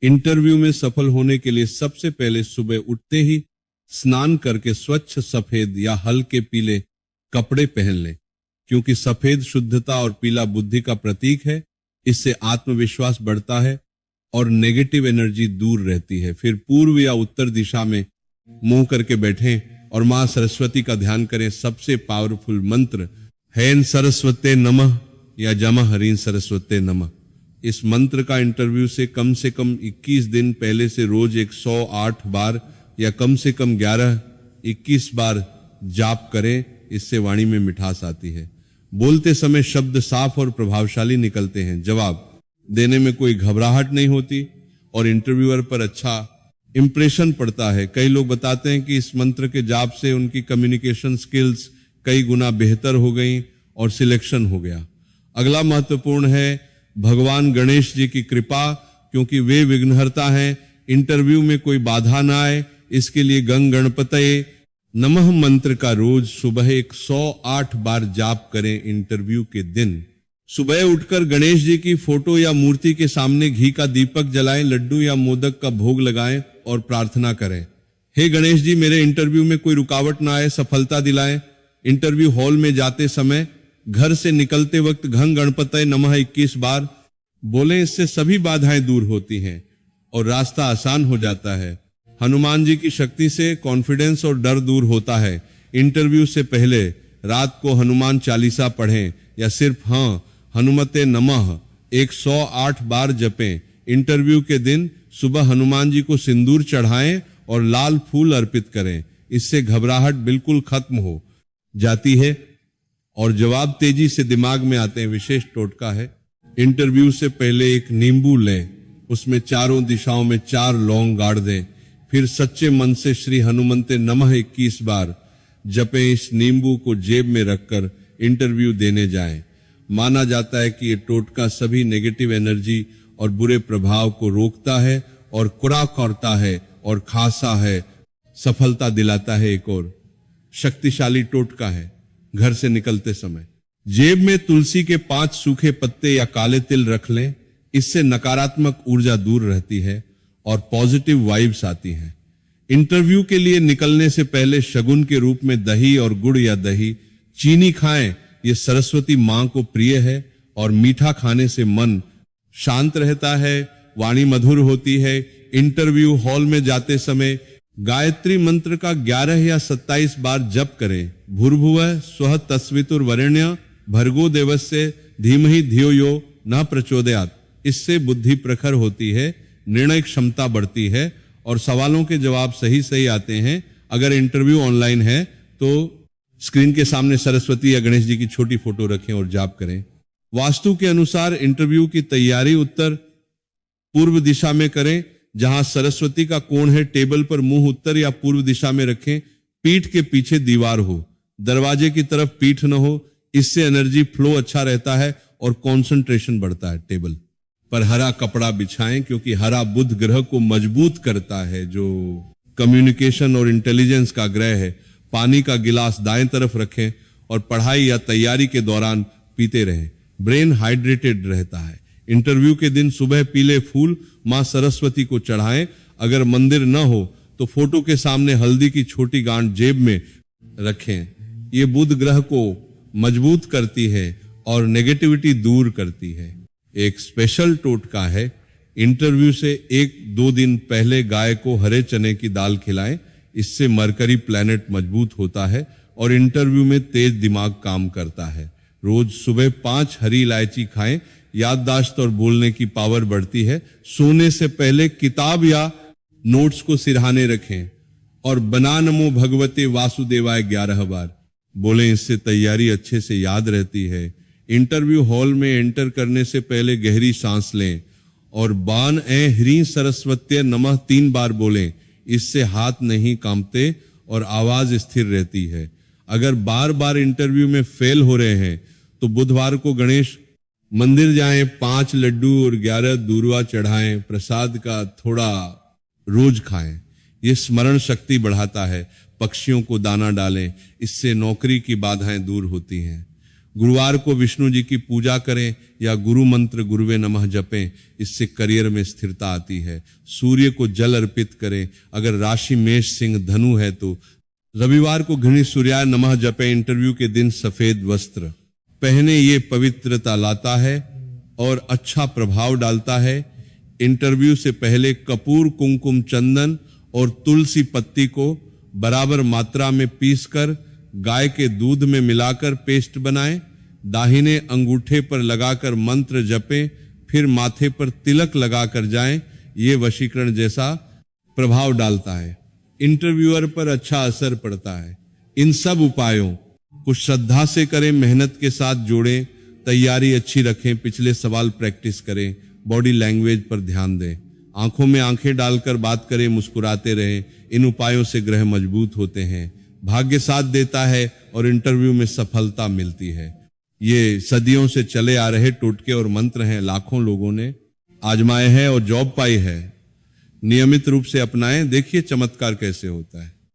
Interview में सफल होने के लिए सबसे पहले सुबह उठते ही स्नान करके स्वच्छ सफेद या हल्के पीले कपड़े पहन लें, क्योंकि सफेद शुद्धता और पीला बुद्धि का प्रतीक है। इससे आत्मविश्वास बढ़ता है और नेगेटिव एनर्जी दूर रहती है। फिर पूर्व या उत्तर दिशा में मुंह करके बैठें और मां सरस्वती का ध्यान करें। सबसे पावरफुल मंत्र हैन सरस्वते नमः या जमा हरीन सरस्वते नमः। इस मंत्र का इंटरव्यू से कम 21 दिन पहले से रोज 108 बार या कम से कम 11-21 बार जाप करें। इससे वाणी में मिठास आती है। बोलते समय शब्द साफ और प्रभावशाली निकलते हैं। जवाब देने में कोई घबराहट नहीं होती और इंटरव्यूअर पर अच्छा इंप्रेशन पड़ता है। कई लोग बताते हैं कि इस मंत्र के जाप से उनकी कम्युनिकेशन स्किल्स कई गुना बेहतर हो गई और सिलेक्शन हो गया। अगला महत्वपूर्ण है भगवान गणेश जी की कृपा, क्योंकि वे विघ्नहर्ता हैं। इंटरव्यू में कोई बाधा ना आए, इसके लिए गंग गणपतये नमः मंत्र का रोज सुबह 108 बार जाप करें। इंटरव्यू के दिन सुबह उठकर गणेश जी की फोटो या मूर्ति के सामने घी का दीपक जलाएं, लड्डू या मोदक का भोग लगाएं और प्रार्थना करें, हे गणेश जी मेरे इंटरव्यू में कोई रुकावट ना आए, सफलता दिलाएं। इंटरव्यू हॉल में जाते समय घर से निकलते वक्त घं गणपतये नमः 21 बार बोलें। इससे सभी बाधाएं दूर होती हैं और रास्ता आसान हो जाता है। हनुमान जी की शक्ति से कॉन्फिडेंस और डर दूर होता है। इंटरव्यू से पहले रात को हनुमान चालीसा पढ़ें या सिर्फ हनुमते नमः 108 बार जपें। इंटरव्यू के दिन सुबह हनुमान जी को सिंदूर चढ़ाएं और लाल फूल अर्पित करें। इससे घबराहट बिल्कुल खत्म हो जाती है और जवाब तेजी से दिमाग में आते हैं। विशेष टोटका है, इंटरव्यू से पहले एक नींबू लें, उसमें चारों दिशाओं में 4 लौंग गाड़ दें, फिर सच्चे मन से श्री हनुमते नमः 21 बार जपें। इस नींबू को जेब में रखकर इंटरव्यू देने जाएं। माना जाता है कि ये टोटका सभी नेगेटिव एनर्जी और बुरे प्रभाव को रोकता है और कुरा करता है और खासा है, सफलता दिलाता है। एक और शक्तिशाली टोटका है, घर से निकलते समय जेब में तुलसी के 5 सूखे पत्ते या काले तिल रख लें। इससे नकारात्मक ऊर्जा दूर रहती है और पॉजिटिव वाइब्स आती हैं। इंटरव्यू के लिए निकलने से पहले शगुन के रूप में दही और गुड़ या दही चीनी खाएं। ये सरस्वती मां को प्रिय है और मीठा खाने से मन शांत रहता है, वाणी मधुर होती है। इंटरव्यू हॉल में जाते समय गायत्री मंत्र का 11 या 27 बार जप करें। भूर्भुवः स्वः तस्वितुर्वरेण्य भर्गो देवस्य धीमहि धियो यो न प्रचोदयात्। इससे बुद्धि प्रखर होती है, निर्णय क्षमता बढ़ती है और सवालों के जवाब सही आते हैं। अगर इंटरव्यू ऑनलाइन है तो स्क्रीन के सामने सरस्वती या गणेश जी की छोटी फोटो रखें और जाप करें। वास्तु के अनुसार इंटरव्यू की तैयारी उत्तर पूर्व दिशा में करें। जहां सरस्वती का कोण है, टेबल पर मुंह उत्तर या पूर्व दिशा में रखें। पीठ के पीछे दीवार हो, दरवाजे की तरफ पीठ न हो। इससे एनर्जी फ्लो अच्छा रहता है और कंसंट्रेशन बढ़ता है। टेबल पर हरा कपड़ा बिछाएं, क्योंकि हरा बुध ग्रह को मजबूत करता है, जो कम्युनिकेशन और इंटेलिजेंस का ग्रह है। पानी का गिलास दाएं तरफ रखें और पढ़ाई या तैयारी के दौरान पीते रहें। ब्रेन हाइड्रेटेड रहता है। इंटरव्यू के दिन सुबह पीले फूल मां सरस्वती को चढ़ाएं। अगर मंदिर न हो तो फोटो के सामने हल्दी की छोटी गांठ जेब में रखें। ये बुध ग्रह को मजबूत करती है और नेगेटिविटी दूर करती है। एक स्पेशल टोटका है, इंटरव्यू से 1-2 दिन पहले गाय को हरे चने की दाल खिलाएं। इससे मरकरी प्लैनेट मजबूत होता है और इंटरव्यू में तेज दिमाग काम करता है। रोज सुबह 5 हरी इलायची खाएं, याददाश्त और बोलने की पावर बढ़ती है। सोने से पहले किताब या नोट्स को सिरहाने रखें और बना नमो भगवते वासुदेवाय 11 बार बोलें। इससे तैयारी अच्छे से याद रहती है। इंटरव्यू हॉल में एंटर करने से पहले गहरी सांस लें और बान ए ह्रीं सरस्वत्य नमः 3 बार बोलें। इससे हाथ नहीं कांपते और आवाज स्थिर रहती है। अगर बार बार इंटरव्यू में फेल हो रहे हैं तो बुधवार को गणेश मंदिर जाएं, 5 लड्डू और 11 दूर्वा चढ़ाएं। प्रसाद का थोड़ा रोज खाएं। ये स्मरण शक्ति बढ़ाता है। पक्षियों को दाना डालें, इससे नौकरी की बाधाएं दूर होती हैं। गुरुवार को विष्णु जी की पूजा करें या गुरु मंत्र गुरुवे नमः जपें, इससे करियर में स्थिरता आती है। सूर्य को जल अर्पित करें। अगर राशि मेष सिंह धनु है तो रविवार को घृणी सूर्याय नमः जपें। इंटरव्यू के दिन सफेद वस्त्र पहने, ये पवित्रता लाता है और अच्छा प्रभाव डालता है। इंटरव्यू से पहले कपूर, कुमकुम, चंदन और तुलसी पत्ती को बराबर मात्रा में पीसकर गाय के दूध में मिलाकर पेस्ट बनाएं। दाहिने अंगूठे पर लगाकर मंत्र जपें, फिर माथे पर तिलक लगाकर जाएं। ये वशीकरण जैसा प्रभाव डालता है, इंटरव्यूअर पर अच्छा असर पड़ता है। इन सब उपायों को श्रद्धा से करें, मेहनत के साथ जोड़ें, तैयारी अच्छी रखें, पिछले सवाल प्रैक्टिस करें, बॉडी लैंग्वेज पर ध्यान दें, आंखों में आंखें डालकर बात करें, मुस्कुराते रहें। इन उपायों से ग्रह मजबूत होते हैं, भाग्य साथ देता है और इंटरव्यू में सफलता मिलती है। ये सदियों से चले आ रहे टोटके और मंत्र हैं, लाखों लोगों ने आजमाए हैं और जॉब पाई है। नियमित रूप से अपनाएं, देखिए चमत्कार कैसे होता है।